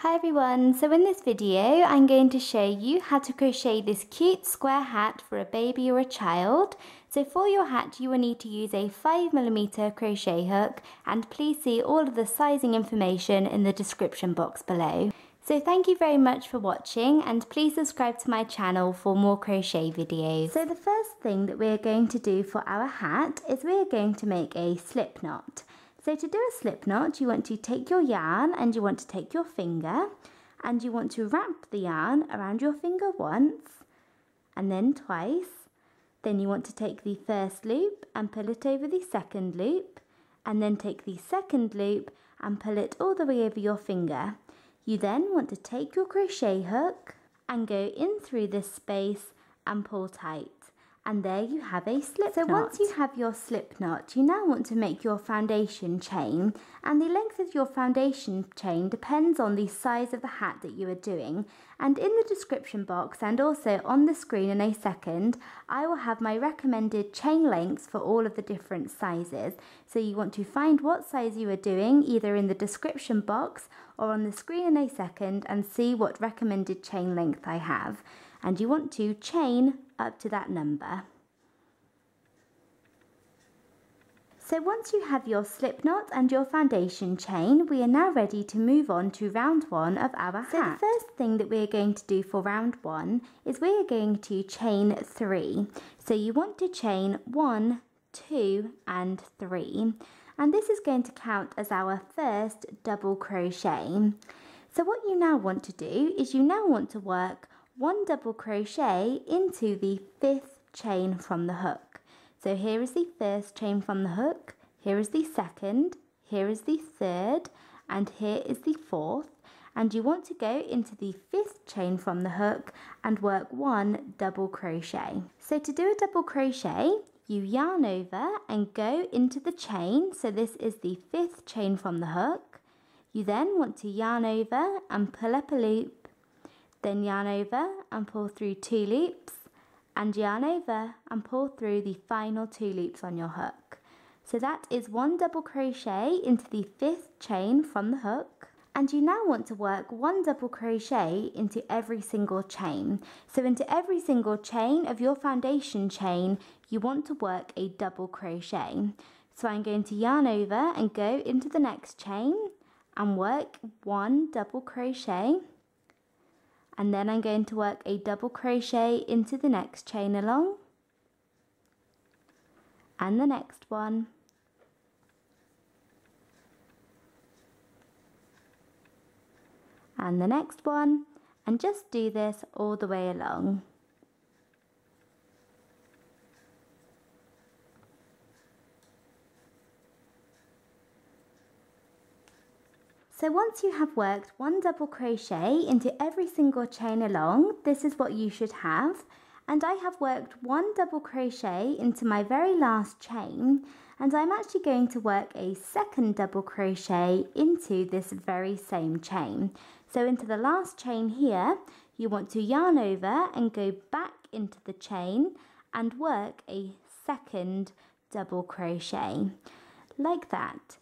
Hi everyone, so in this video I'm going to show you how to crochet this cute square hat for a baby or a child. So for your hat you will need to use a 5mm crochet hook, and please see all of the sizing information in the description box below. So thank you very much for watching, and please subscribe to my channel for more crochet videos. So the first thing that we're going to do for our hat is we're going to make a slip knot. So to do a slip knot, you want to take your yarn and you want to take your finger and you want to wrap the yarn around your finger once and then twice. Then you want to take the first loop and pull it over the second loop, and then take the second loop and pull it all the way over your finger. You then want to take your crochet hook and go in through this space and pull tight. And there you have a slip knot. So once you have your slip knot, you now want to make your foundation chain, and the length of your foundation chain depends on the size of the hat that you are doing. And in the description box and also on the screen in a second, I will have my recommended chain lengths for all of the different sizes. So you want to find what size you are doing either in the description box or on the screen in a second and see what recommended chain length I have. And you want to chain up to that number. So once you have your slip knot and your foundation chain, we are now ready to move on to round one of our hat. So the first thing that we're going to do for round one is we're going to chain 3. So you want to chain 1, 2 and 3, and this is going to count as our first double crochet. So what you now want to do is you now want to work 1 double crochet into the 5th chain from the hook. So here is the first chain from the hook, here is the second, here is the third, and here is the 4th, and you want to go into the 5th chain from the hook and work 1 double crochet. So to do a double crochet, you yarn over and go into the chain. So this is the 5th chain from the hook. You then want to yarn over and pull up a loop, then yarn over and pull through 2 loops, and yarn over and pull through the final 2 loops on your hook. So that is 1 double crochet into the 5th chain from the hook, and you now want to work 1 double crochet into every single chain. So into every single chain of your foundation chain you want to work a double crochet. So I'm going to yarn over and go into the next chain and work 1 double crochet, and then I'm going to work a double crochet into the next chain along, and the next one, and the next one, and just do this all the way along. So once you have worked 1 double crochet into every single chain along, this is what you should have. And I have worked 1 double crochet into my very last chain, and I'm actually going to work a 2nd double crochet into this very same chain. So into the last chain here, you want to yarn over and go back into the chain and work a 2nd double crochet, like that.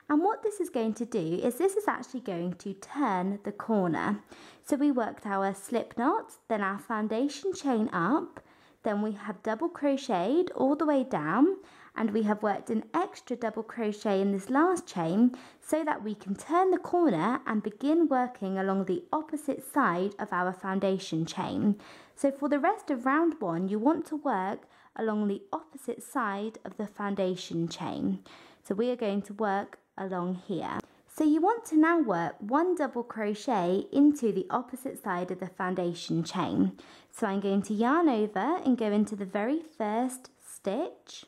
And what this is going to do is this is actually going to turn the corner. So we worked our slip knot, then our foundation chain up, then we have double crocheted all the way down, and we have worked an extra double crochet in this last chain so that we can turn the corner and begin working along the opposite side of our foundation chain. So for the rest of round one, you want to work along the opposite side of the foundation chain. So we are going to work along here. So you want to now work 1 double crochet into the opposite side of the foundation chain. So I'm going to yarn over and go into the very first stitch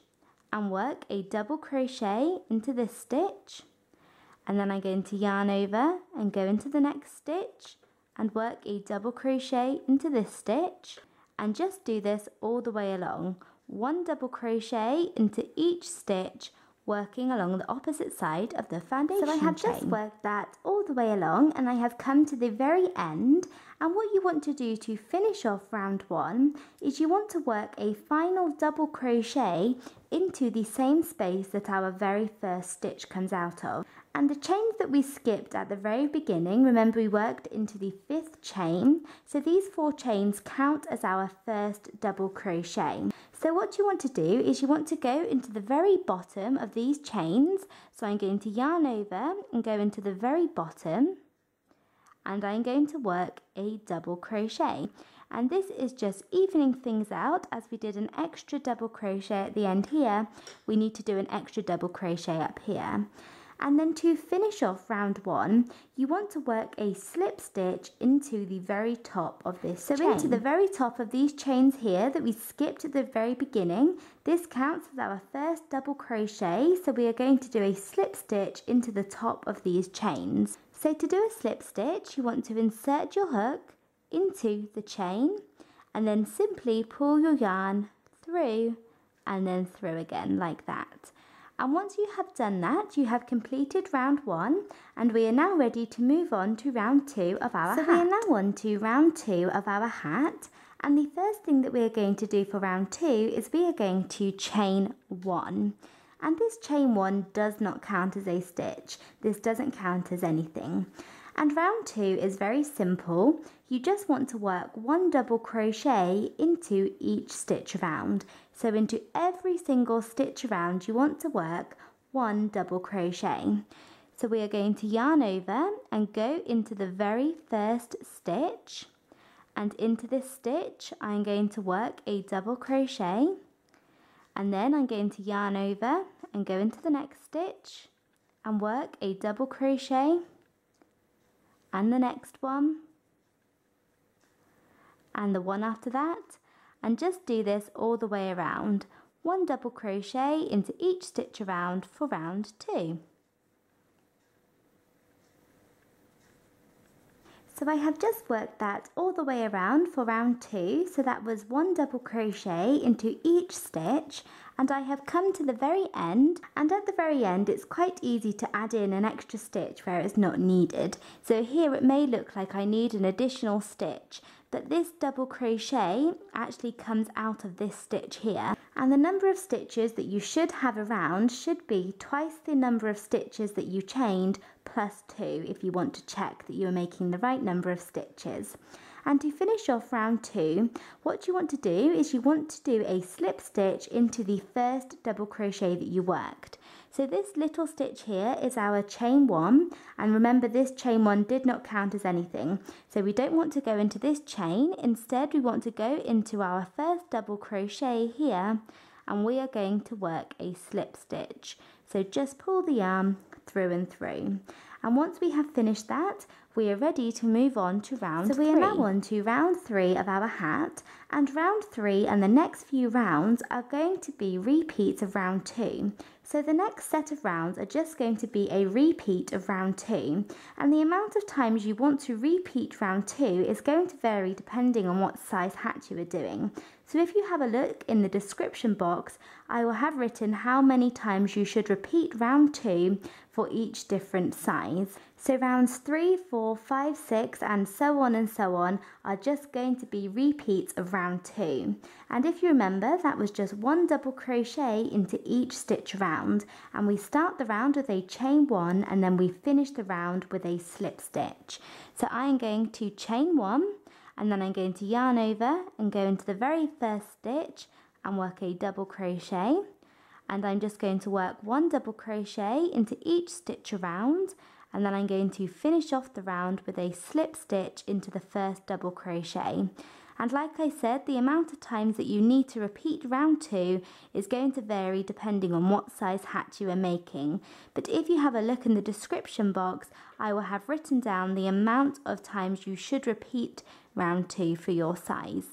and work a double crochet into this stitch, and then I'm going to yarn over and go into the next stitch and work a double crochet into this stitch, and just do this all the way along. 1 double crochet into each stitch, working along the opposite side of the foundation chain. So I have just worked that all the way along, and I have come to the very end, and what you want to do to finish off round 1 is you want to work a final double crochet into the same space that our very first stitch comes out of. And the chains that we skipped at the very beginning, remember we worked into the 5th chain, so these 4 chains count as our first double crochet. So what you want to do is you want to go into the very bottom of these chains. So I'm going to yarn over and go into the very bottom, and I'm going to work a double crochet. And this is just evening things out. As we did an extra double crochet at the end here, we need to do an extra double crochet up here. And then to finish off round 1, you want to work a slip stitch into the very top of this chain. So into the very top of these chains here that we skipped at the very beginning, this counts as our first double crochet. So we are going to do a slip stitch into the top of these chains. So to do a slip stitch, you want to insert your hook into the chain and then simply pull your yarn through and then through again like that. And once you have done that, you have completed round 1, and we are now ready to move on to round 2 of our hat. So we are now on to round 2 of our hat, and the first thing that we are going to do for round 2 is we are going to chain 1. And this chain 1 does not count as a stitch. This doesn't count as anything. And round 2 is very simple. You just want to work 1 double crochet into each stitch around. So into every single stitch around, you want to work 1 double crochet. So we are going to yarn over and go into the very first stitch. And into this stitch, I'm going to work a double crochet. And then I'm going to yarn over and go into the next stitch and work a double crochet. And the next one, and the one after that, and just do this all the way around. 1 double crochet into each stitch around for round 2. So I have just worked that all the way around for round 2, so that was 1 double crochet into each stitch, and I have come to the very end, and at the very end it's quite easy to add in an extra stitch where it's not needed. So here it may look like I need an additional stitch, but this double crochet actually comes out of this stitch here, and the number of stitches that you should have around should be twice the number of stitches that you chained plus 2 if you want to check that you are making the right number of stitches. And to finish off round 2, what you want to do is you want to do a slip stitch into the first double crochet that you worked. So this little stitch here is our chain 1, and remember this chain 1 did not count as anything. So we don't want to go into this chain, instead we want to go into our first double crochet here, and we are going to work a slip stitch. So just pull the yarn through and through. And once we have finished that, we are ready to move on to round 3. So we are now on to round 3 of our hat, and round 3 and the next few rounds are going to be repeats of round 2. So the next set of rounds are just going to be a repeat of round 2, and the amount of times you want to repeat round 2 is going to vary depending on what size hat you are doing. So if you have a look in the description box, I will have written how many times you should repeat round 2 for each different size. So rounds 3, 4, 5, 6 and so on are just going to be repeats of round 2. And if you remember, that was just 1 double crochet into each stitch round, and we start the round with a chain 1 and then we finish the round with a slip stitch. So I am going to chain 1 and then I'm going to yarn over and go into the very first stitch and work a double crochet, and I'm just going to work 1 double crochet into each stitch around, and then I'm going to finish off the round with a slip stitch into the first double crochet. And like I said, the amount of times that you need to repeat round 2 is going to vary depending on what size hat you are making. But if you have a look in the description box, I will have written down the amount of times you should repeat round 2 for your size.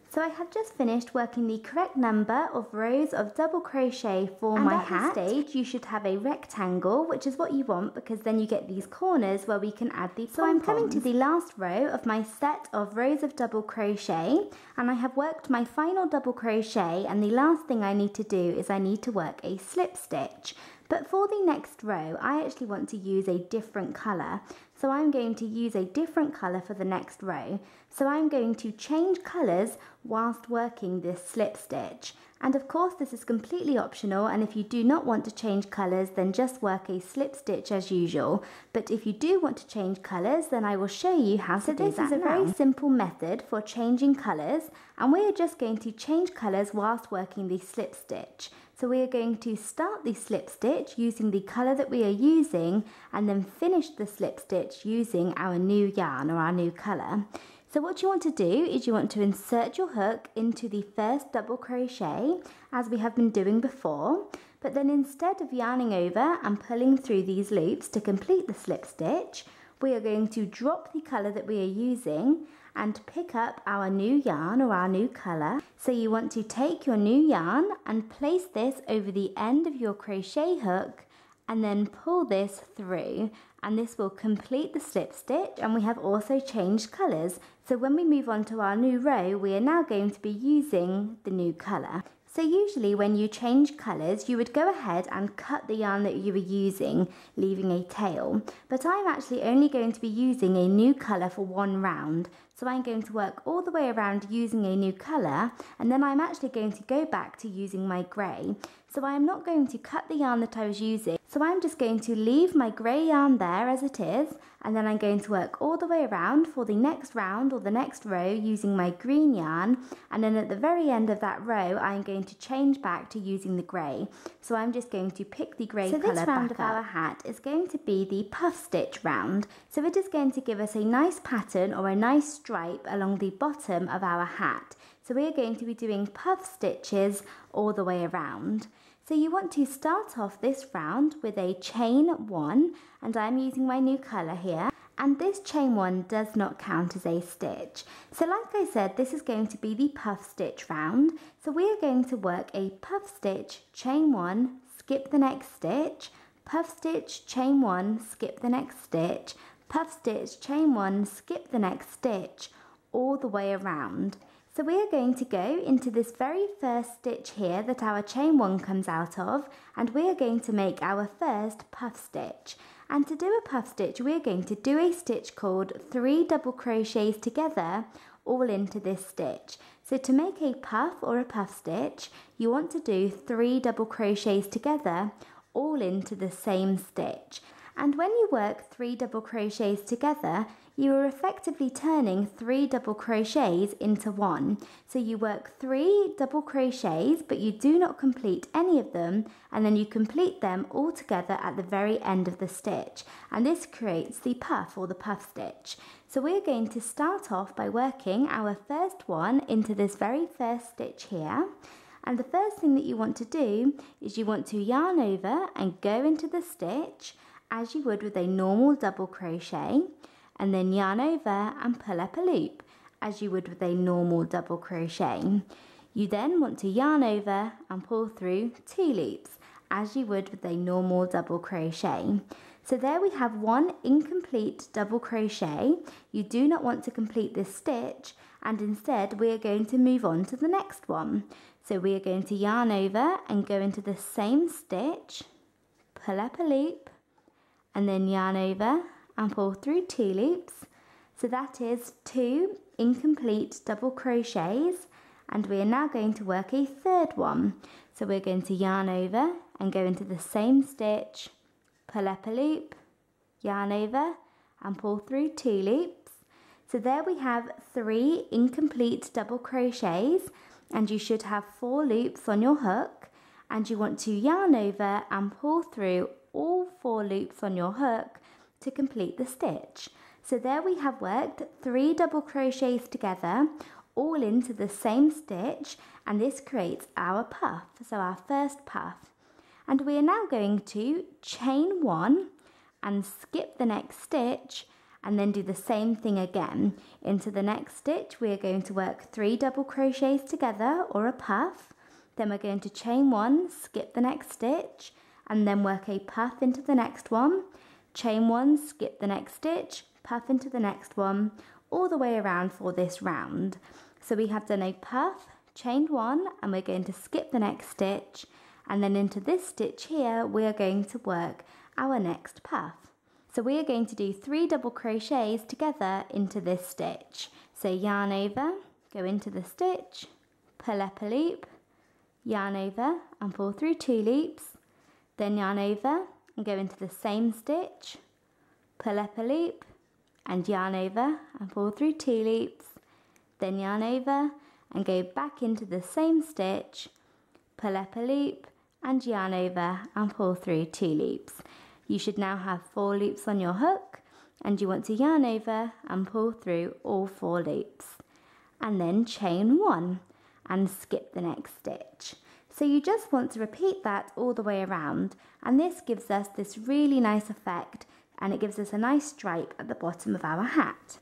So I have just finished working the correct number of rows of double crochet for my hat. At this stage you should have a rectangle, which is what you want because then you get these corners where we can add the pom-poms. So I'm coming to the last row of my set of rows of double crochet, and I have worked my final double crochet, and the last thing I need to do is I need to work a slip stitch. But for the next row, I actually want to use a different colour. So I'm going to use a different colour for the next row. So I'm going to change colours whilst working this slip stitch. And of course this is completely optional, and if you do not want to change colours then just work a slip stitch as usual. But if you do want to change colours then I will show you how to do that. So this is a very simple method for changing colours, and we are just going to change colours whilst working the slip stitch. So we are going to start the slip stitch using the colour that we are using and then finish the slip stitch using our new yarn or our new colour. So what you want to do is you want to insert your hook into the first double crochet as we have been doing before, but then instead of yarning over and pulling through these loops to complete the slip stitch, we are going to drop the colour that we are using and pick up our new yarn or our new colour. So you want to take your new yarn and place this over the end of your crochet hook and then pull this through, and this will complete the slip stitch, and we have also changed colours. So when we move on to our new row, we are now going to be using the new colour. So usually when you change colours, you would go ahead and cut the yarn that you were using, leaving a tail. But I'm actually only going to be using a new colour for one round. So I'm going to work all the way around using a new colour, and then I'm actually going to go back to using my grey. So I'm not going to cut the yarn that I was using. So I'm just going to leave my grey yarn there as it is, and then I'm going to work all the way around for the next round or the next row using my green yarn, and then at the very end of that row I'm going to change back to using the grey. So I'm just going to pick the grey colour back up. So this round of our hat is going to be the puff stitch round. So it is going to give us a nice pattern or a nice stripe along the bottom of our hat. So we are going to be doing puff stitches all the way around. So you want to start off this round with a chain 1, and I'm using my new colour here, and this chain 1 does not count as a stitch. So like I said, this is going to be the puff stitch round. So we are going to work a puff stitch, chain 1, skip the next stitch, puff stitch, chain 1, skip the next stitch, puff stitch, chain 1, skip the next stitch, all the way around. So we are going to go into this very first stitch here that our chain 1 comes out of, and we are going to make our first puff stitch. And to do a puff stitch, we are going to do a stitch called 3 double crochets together all into this stitch. So to make a puff or a puff stitch, you want to do 3 double crochets together all into the same stitch. And when you work 3 double crochets together, you are effectively turning 3 double crochets into 1. So you work 3 double crochets, but you do not complete any of them, and then you complete them all together at the very end of the stitch. And this creates the puff or the puff stitch. So we're going to start off by working our first one into this very first stitch here. And the first thing that you want to do is you want to yarn over and go into the stitch as you would with a normal double crochet, and then yarn over and pull up a loop as you would with a normal double crochet. You then want to yarn over and pull through 2 loops as you would with a normal double crochet. So there we have one incomplete double crochet. You do not want to complete this stitch, and instead we are going to move on to the next one. So we are going to yarn over and go into the same stitch, pull up a loop, and then yarn over and pull through 2 loops. So that is 2 incomplete double crochets, and we are now going to work a third one. So we're going to yarn over and go into the same stitch, pull up a loop, yarn over and pull through 2 loops. So there we have 3 incomplete double crochets, and you should have 4 loops on your hook, and you want to yarn over and pull through all 4 loops on your hook to complete the stitch. So there we have worked 3 double crochets together all into the same stitch, and this creates our puff, so our first puff. And we are now going to chain 1 and skip the next stitch, and then do the same thing again. Into the next stitch we are going to work 3 double crochets together, or a puff, then we're going to chain 1, skip the next stitch, and then work a puff into the next one, chain 1, skip the next stitch, puff into the next one, all the way around for this round. So we have done a puff, chained 1, and we're going to skip the next stitch, and then into this stitch here we are going to work our next puff. So we are going to do 3 double crochets together into this stitch. So yarn over, go into the stitch, pull up a loop, yarn over and pull through 2 loops, then yarn over and go into the same stitch, pull up a loop and yarn over and pull through 2 loops, then yarn over and go back into the same stitch, pull up a loop and yarn over and pull through 2 loops. You should now have 4 loops on your hook, and you want to yarn over and pull through all 4 loops, and then chain 1 and skip the next stitch. So you just want to repeat that all the way around, and this gives us this really nice effect, and it gives us a nice stripe at the bottom of our hat.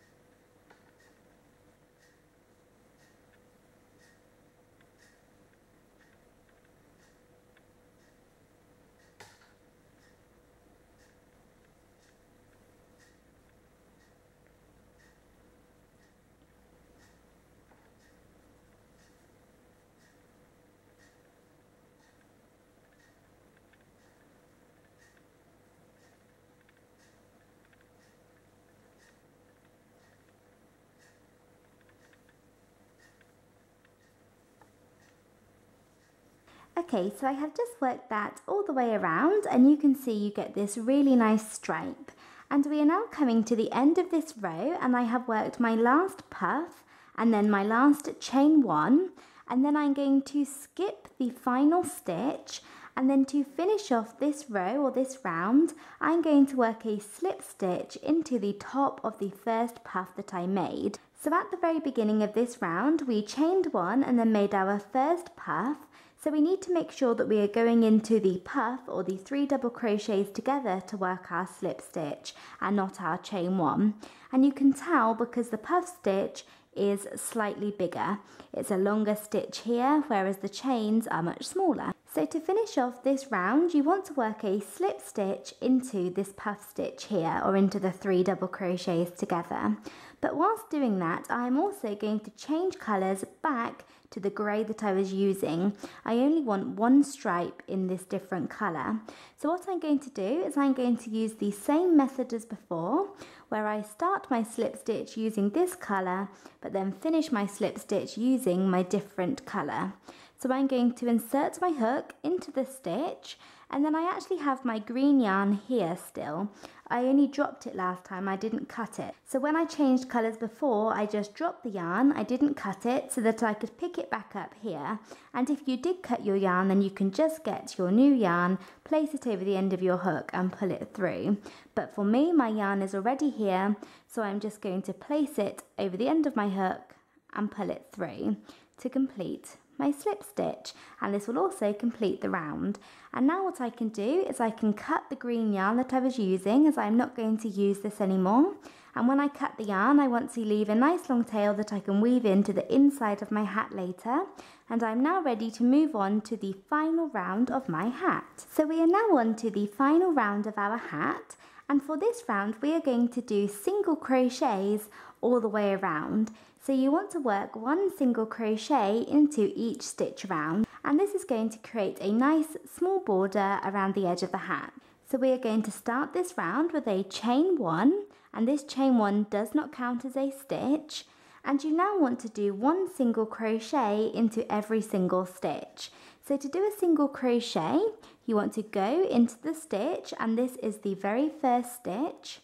Okay, so I have just worked that all the way around, and you can see you get this really nice stripe. And we are now coming to the end of this row, and I have worked my last puff and then my last chain 1, and then I'm going to skip the final stitch, and then to finish off this row or this round I'm going to work a slip stitch into the top of the first puff that I made. So at the very beginning of this round we chained 1 and then made our first puff. So we need to make sure that we are going into the puff or the 3 double crochets together to work our slip stitch and not our chain 1. And you can tell because the puff stitch is slightly bigger. It's a longer stitch here, whereas the chains are much smaller. So to finish off this round, you want to work a slip stitch into this puff stitch here, or into the 3 double crochets together. But whilst doing that, I'm also going to change colours back to the grey that I was using. I only want 1 stripe in this different colour. So what I'm going to do is I'm going to use the same method as before, where I start my slip stitch using this colour, but then finish my slip stitch using my different colour. So I'm going to insert my hook into the stitch, and then I actually have my green yarn here still. I only dropped it last time, I didn't cut it. So when I changed colours before, I just dropped the yarn, I didn't cut it, so that I could pick it back up here. And if you did cut your yarn, then you can just get your new yarn, place it over the end of your hook and pull it through. But for me, my yarn is already here, so I'm just going to place it over the end of my hook and pull it through to complete my slip stitch, and this will also complete the round. And now what I can do is I can cut the green yarn that I was using, as I'm not going to use this anymore. And when I cut the yarn, I want to leave a nice long tail that I can weave into the inside of my hat later. And I'm now ready to move on to the final round of my hat. So we are now on to the final round of our hat, and for this round we are going to do single crochets all the way around. So you want to work 1 single crochet into each stitch around, and this is going to create a nice small border around the edge of the hat. So we are going to start this round with a chain 1, and this chain 1 does not count as a stitch, and you now want to do 1 single crochet into every single stitch. So to do a single crochet, you want to go into the stitch, and this is the very first stitch,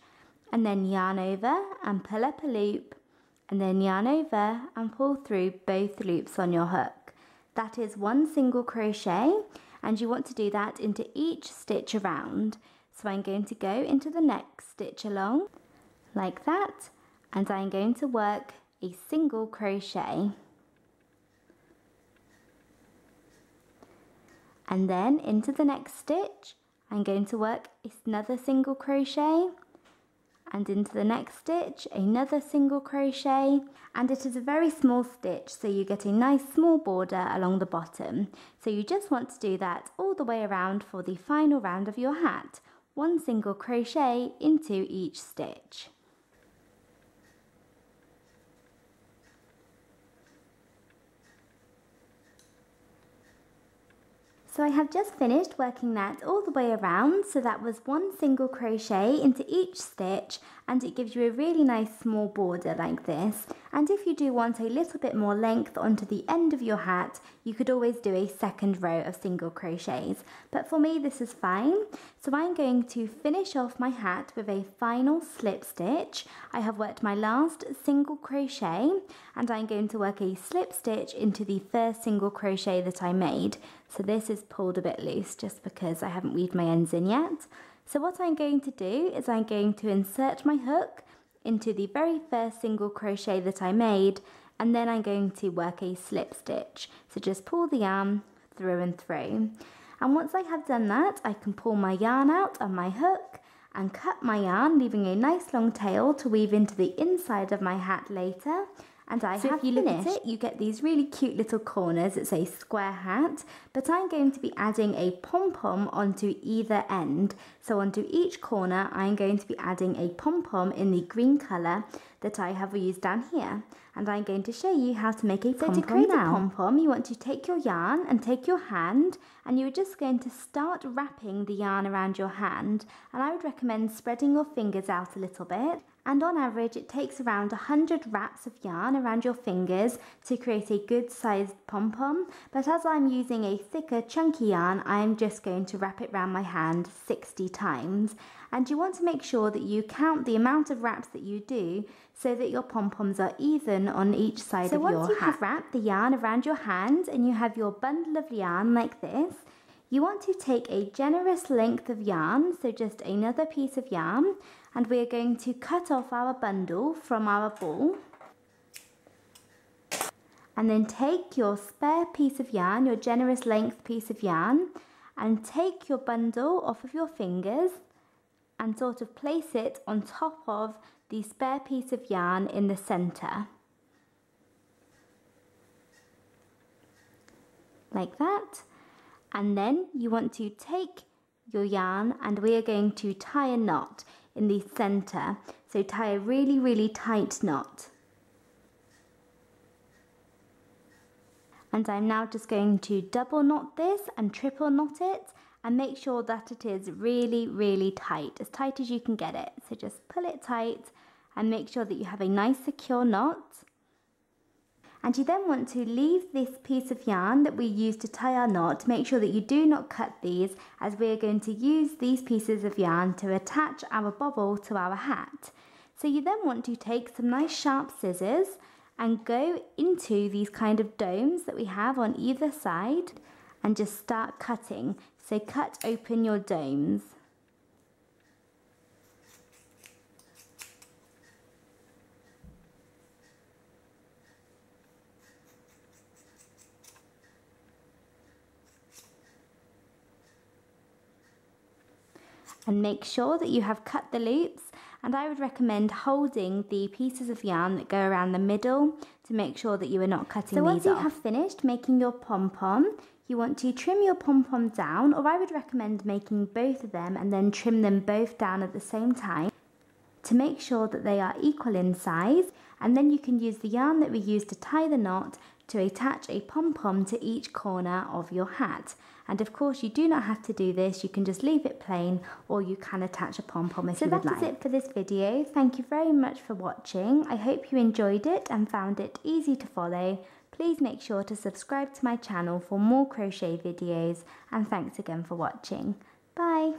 and then yarn over and pull up a loop, and then yarn over and pull through both loops on your hook. That is 1 single crochet, and you want to do that into each stitch around. So I'm going to go into the next stitch along like that, and I'm going to work a single crochet, and then into the next stitch I'm going to work another single crochet, and into the next stitch another single crochet, and it is a very small stitch, so you get a nice small border along the bottom. So you just want to do that all the way around for the final round of your hat. One single crochet into each stitch. So I have just finished working that all the way around, so that was one single crochet into each stitch, and it gives you a really nice small border like this. And if you do want a little bit more length onto the end of your hat, you could always do a second row of single crochets, but for me this is fine. So I'm going to finish off my hat with a final slip stitch. I have worked my last single crochet, and I'm going to work a slip stitch into the first single crochet that I made. So this is pulled a bit loose just because I haven't weaved my ends in yet. So what I'm going to do is I'm going to insert my hook into the very first single crochet that I made, and then I'm going to work a slip stitch. So just pull the yarn through and through. And once I have done that, I can pull my yarn out of my hook and cut my yarn, leaving a nice long tail to weave into the inside of my hat later. And I have finished. If you look at it, you get these really cute little corners. It's a square hat, but I'm going to be adding a pom-pom onto either end. So onto each corner, I'm going to be adding a pom-pom in the green colour that I have used down here. And I'm going to show you how to make a pom-pom. So to create a pom-pom, you want to take your yarn and take your hand, and you're just going to start wrapping the yarn around your hand. And I would recommend spreading your fingers out a little bit. And on average, it takes around 100 wraps of yarn around your fingers to create a good sized pom-pom. But as I'm using a thicker, chunky yarn, I'm just going to wrap it around my hand 60 times. And you want to make sure that you count the amount of wraps that you do so that your pom-poms are even on each side of your hat. So once you have wrapped the yarn around your hand and you have your bundle of yarn like this, you want to take a generous length of yarn, so just another piece of yarn, and we're going to cut off our bundle from our ball. And then take your spare piece of yarn, your generous length piece of yarn, and take your bundle off of your fingers and sort of place it on top of the spare piece of yarn in the center. Like that. And then you want to take your yarn and we are going to tie a knot in the center. So tie a really, really tight knot. And I'm now just going to double knot this and triple knot it and make sure that it is really, really tight as you can get it. So just pull it tight and make sure that you have a nice secure knot. And you then want to leave this piece of yarn that we used to tie our knot. Make sure that you do not cut these, as we are going to use these pieces of yarn to attach our bobble to our hat. So you then want to take some nice sharp scissors and go into these kind of domes that we have on either side and just start cutting. So cut open your domes. And make sure that you have cut the loops, and I would recommend holding the pieces of yarn that go around the middle to make sure that you are not cutting these off. So once you have finished making your pom-pom, you want to trim your pom-pom down, or I would recommend making both of them and then trim them both down at the same time to make sure that they are equal in size, and then you can use the yarn that we used to tie the knot to attach a pom-pom to each corner of your hat. And of course you do not have to do this, you can just leave it plain, or you can attach a pom-pom if you would like. So that is it for this video. Thank you very much for watching. I hope you enjoyed it and found it easy to follow. Please make sure to subscribe to my channel for more crochet videos, and thanks again for watching. Bye!